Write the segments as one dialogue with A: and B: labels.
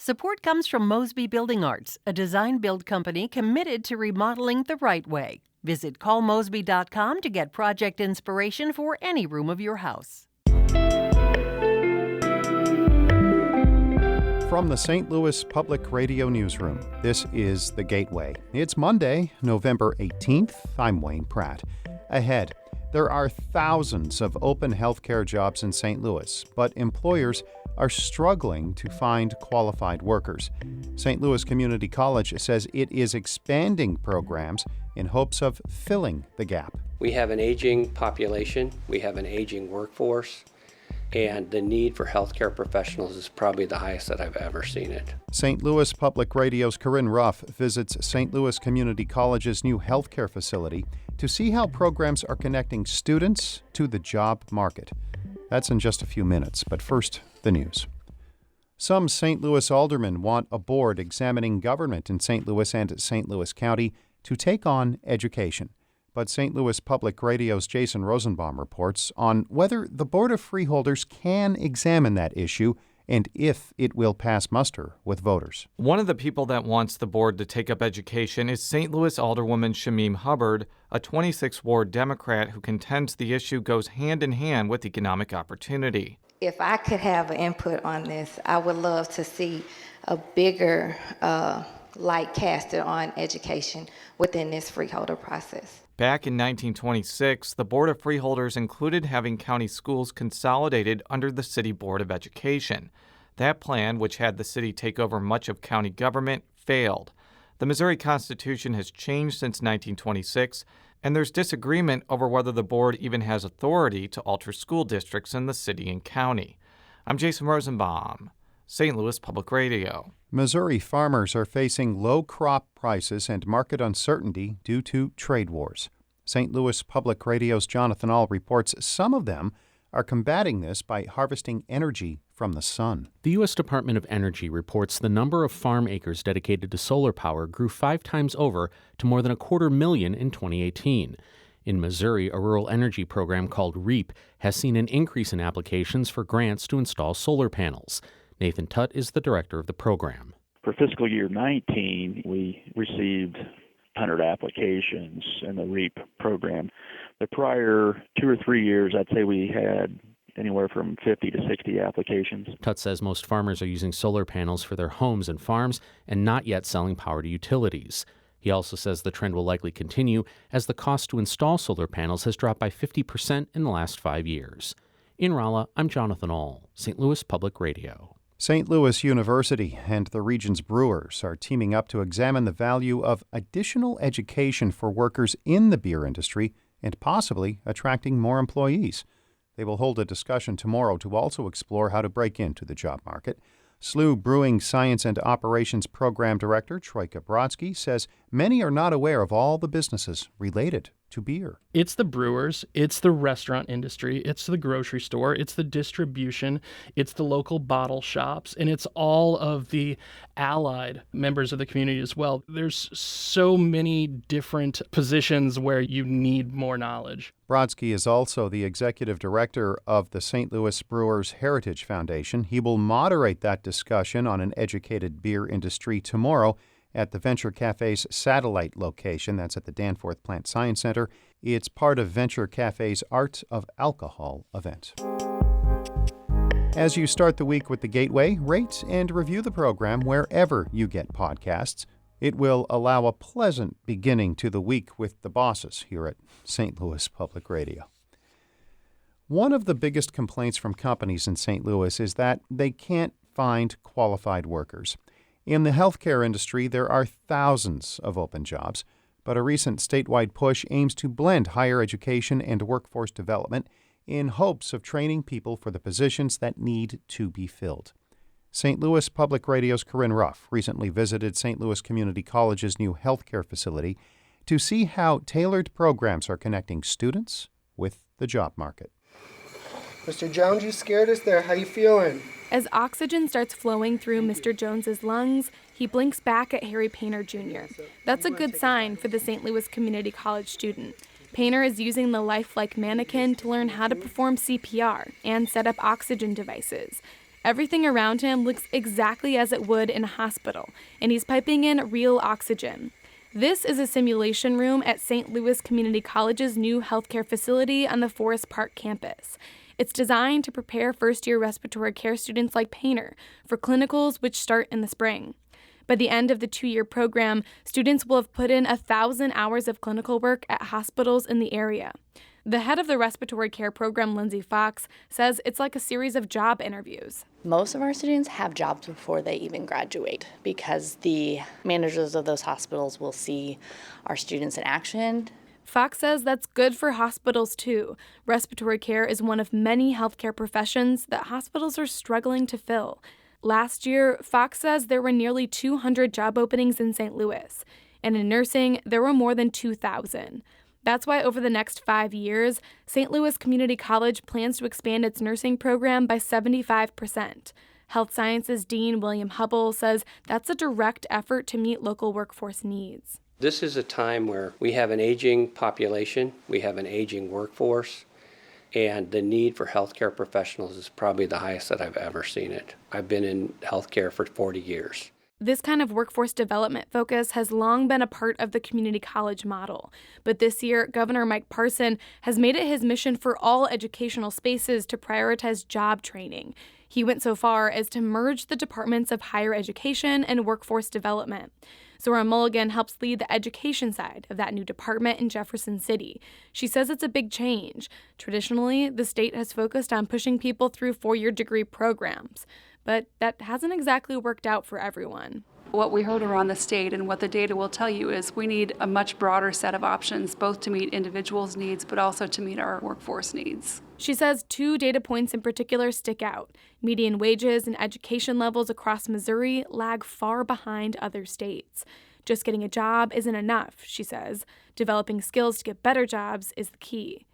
A: Support comes from Mosby Building Arts, a design-build company committed to remodeling the right way. Visit callmosby.com to get project inspiration for any room of your house.
B: From the St. Louis Public Radio Newsroom, this is The Gateway. It's Monday, November 18th. I'm Wayne Pratt. Ahead, there are thousands of open healthcare jobs in St. Louis, but employers are struggling to find qualified workers. St. Louis Community College says it is expanding programs in hopes of filling the gap.
C: We have an aging population, we have an aging workforce, and the need for healthcare professionals is probably the highest that I've ever seen it.
B: St. Louis Public Radio's Corinne Ruff visits St. Louis Community College's new healthcare facility to see how programs are connecting students to the job market. That's in just a few minutes, but first, the news. Some St. Louis aldermen want a board examining government in St. Louis and St. Louis County to take on education. But St. Louis Public Radio's Jason Rosenbaum reports on whether the Board of Freeholders can examine that issue and if it will pass muster with voters.
D: One of the people that wants the board to take up education is St. Louis Alderwoman Shamim Hubbard, a 26th Ward Democrat who contends the issue goes hand in hand with economic opportunity.
E: If I could have an input on this, I would love to see a bigger light casted on education within this freeholder process.
D: Back in 1926, the Board of Freeholders included having county schools consolidated under the City Board of Education. That plan, which had the city take over much of county government, failed. The Missouri Constitution has changed since 1926, and there's disagreement over whether the board even has authority to alter school districts in the city and county. I'm Jason Rosenbaum, St. Louis Public Radio.
B: Missouri farmers are facing low crop prices and market uncertainty due to trade wars. St. Louis Public Radio's Jonathan Ahl reports some of them are combating this by harvesting energy from the sun.
F: The U.S. Department of Energy reports the number of farm acres dedicated to solar power grew 5 times over to more than 250,000 in 2018. In Missouri, a rural energy program called REAP has seen an increase in applications for grants to install solar panels. Nathan Tutt is the director of the program.
G: For fiscal year 19, we received 100 applications in the REAP program. The prior 2 or 3 years, I'd say we had anywhere from 50 to 60 applications.
F: Tutt says most farmers are using solar panels for their homes and farms and not yet selling power to utilities. He also says the trend will likely continue as the cost to install solar panels has dropped by 50% in the last 5 years. In Rolla, I'm Jonathan Ahl, St. Louis Public Radio.
B: St. Louis University and the region's brewers are teaming up to examine the value of additional education for workers in the beer industry and possibly attracting more employees. They will hold a discussion tomorrow to also explore how to break into the job market. SLU Brewing Science and Operations Program Director Troika Brodsky says many are not aware of all the businesses related to beer.
H: It's the brewers, it's the restaurant industry, it's the grocery store, it's the distribution, it's the local bottle shops, and it's all of the allied members of the community as well. There's so many different positions where you need more knowledge.
B: Brodsky is also the executive director of the St. Louis Brewers Heritage Foundation. He will moderate that discussion on an educated beer industry tomorrow at the Venture Cafe's satellite location. That's at the Danforth Plant Science Center. It's part of Venture Cafe's Art of Alcohol event. As you start the week with The Gateway, rate and review the program wherever you get podcasts. It will allow a pleasant beginning to the week with the bosses here at St. Louis Public Radio. One of the biggest complaints from companies in St. Louis is that they can't find qualified workers. In the healthcare industry, there are thousands of open jobs, but a recent statewide push aims to blend higher education and workforce development in hopes of training people for the positions that need to be filled. St. Louis Public Radio's Corinne Ruff recently visited St. Louis Community College's new healthcare facility to see how tailored programs are connecting students with the job market.
I: Mr. Jones, you scared us there. How you feeling?
J: As oxygen starts flowing through Mr. Jones's lungs, he blinks back at Harry Painter Jr. That's a good sign for the St. Louis Community College student. Painter is using the lifelike mannequin to learn how to perform CPR and set up oxygen devices. Everything around him looks exactly as it would in a hospital, and he's piping in real oxygen. This is a simulation room at St. Louis Community College's new healthcare facility on the Forest Park campus. It's designed to prepare first-year respiratory care students like Painter for clinicals which start in the spring. By the end of the 2-year program, students will have put in 1,000 hours of clinical work at hospitals in the area. The head of the respiratory care program, Lindsay Fox, says it's like a series of job interviews.
K: Most of our students have jobs before they even graduate because the managers of those hospitals will see our students in action.
J: Fox says that's good for hospitals, too. Respiratory care is one of many healthcare professions that hospitals are struggling to fill. Last year, Fox says there were nearly 200 job openings in St. Louis, and in nursing, there were more than 2,000. That's why over the next 5 years, St. Louis Community College plans to expand its nursing program by 75%. Health Sciences Dean William Hubble says that's a direct effort to meet local workforce needs.
C: This is a time where we have an aging population, we have an aging workforce, and the need for healthcare professionals is probably the highest that I've ever seen it. I've been in healthcare for 40 years.
J: This kind of workforce development focus has long been a part of the community college model. But this year, Governor Mike Parson has made it his mission for all educational spaces to prioritize job training. He went so far as to merge the departments of higher education and workforce development. Zora Mulligan helps lead the education side of that new department in Jefferson City. She says it's a big change. Traditionally, the state has focused on pushing people through 4-year degree programs, but that hasn't exactly worked out for everyone.
L: What we heard around the state and what the data will tell you is we need a much broader set of options, both to meet individuals' needs, but also to meet our workforce needs.
J: She says 2 data points in particular stick out. Median wages and education levels across Missouri lag far behind other states. Just getting a job isn't enough, she says. Developing skills to get better jobs is the key.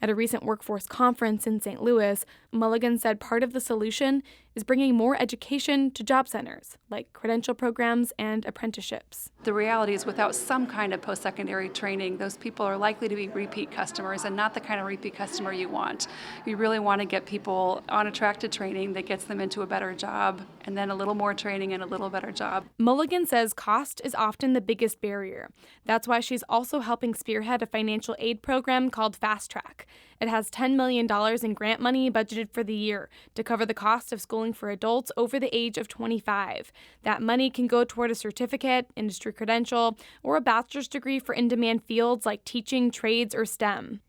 J: At a recent workforce conference in St. Louis, Mulligan said part of the solution is bringing more education to job centers, like credential programs and apprenticeships.
L: The reality is without some kind of post-secondary training, those people are likely to be repeat customers and not the kind of repeat customer you want. You really want to get people on a track to training that gets them into a better job, and then a little more training and a little better job.
J: Mulligan says cost is often the biggest barrier. That's why she's also helping spearhead a financial aid program called Fast Track. It has $10 million in grant money budgeted for the year to cover the cost of schooling for adults over the age of 25. That money can go toward a certificate, industry credential, or a bachelor's degree for in-demand fields like teaching, trades, or STEM.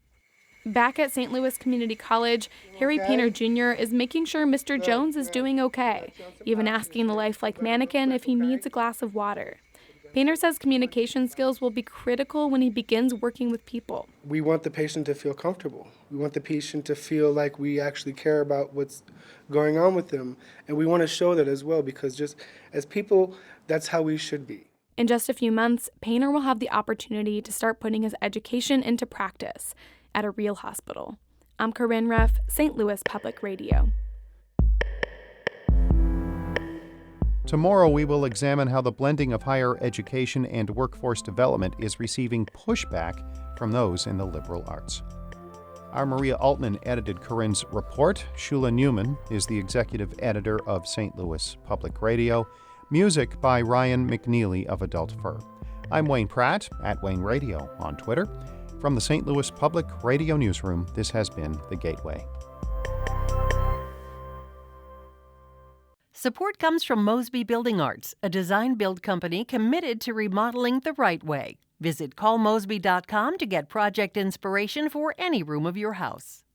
J: Back at St. Louis Community College, Harry Painter Jr. is making sure Mr. Jones is doing okay, even asking the lifelike mannequin if he needs a glass of water. Painter says communication skills will be critical when he begins working with people.
I: We want the patient to feel comfortable. We want the patient to feel like we actually care about what's going on with them. And we want to show that as well, because just as people, that's how we should be.
J: In just a few months, Painter will have the opportunity to start putting his education into practice at a real hospital. I'm Corinne Ruff, St. Louis Public Radio.
B: Tomorrow, we will examine how the blending of higher education and workforce development is receiving pushback from those in the liberal arts. Our Maria Altman edited Corinne's report. Shula Newman is the executive editor of St. Louis Public Radio. Music by Ryan McNeely of Adult Fur. I'm Wayne Pratt, at Wayne Radio on Twitter. From the St. Louis Public Radio Newsroom, this has been The Gateway.
A: Support comes from Mosby Building Arts, a design-build company committed to remodeling the right way. Visit callmosby.com to get project inspiration for any room of your house.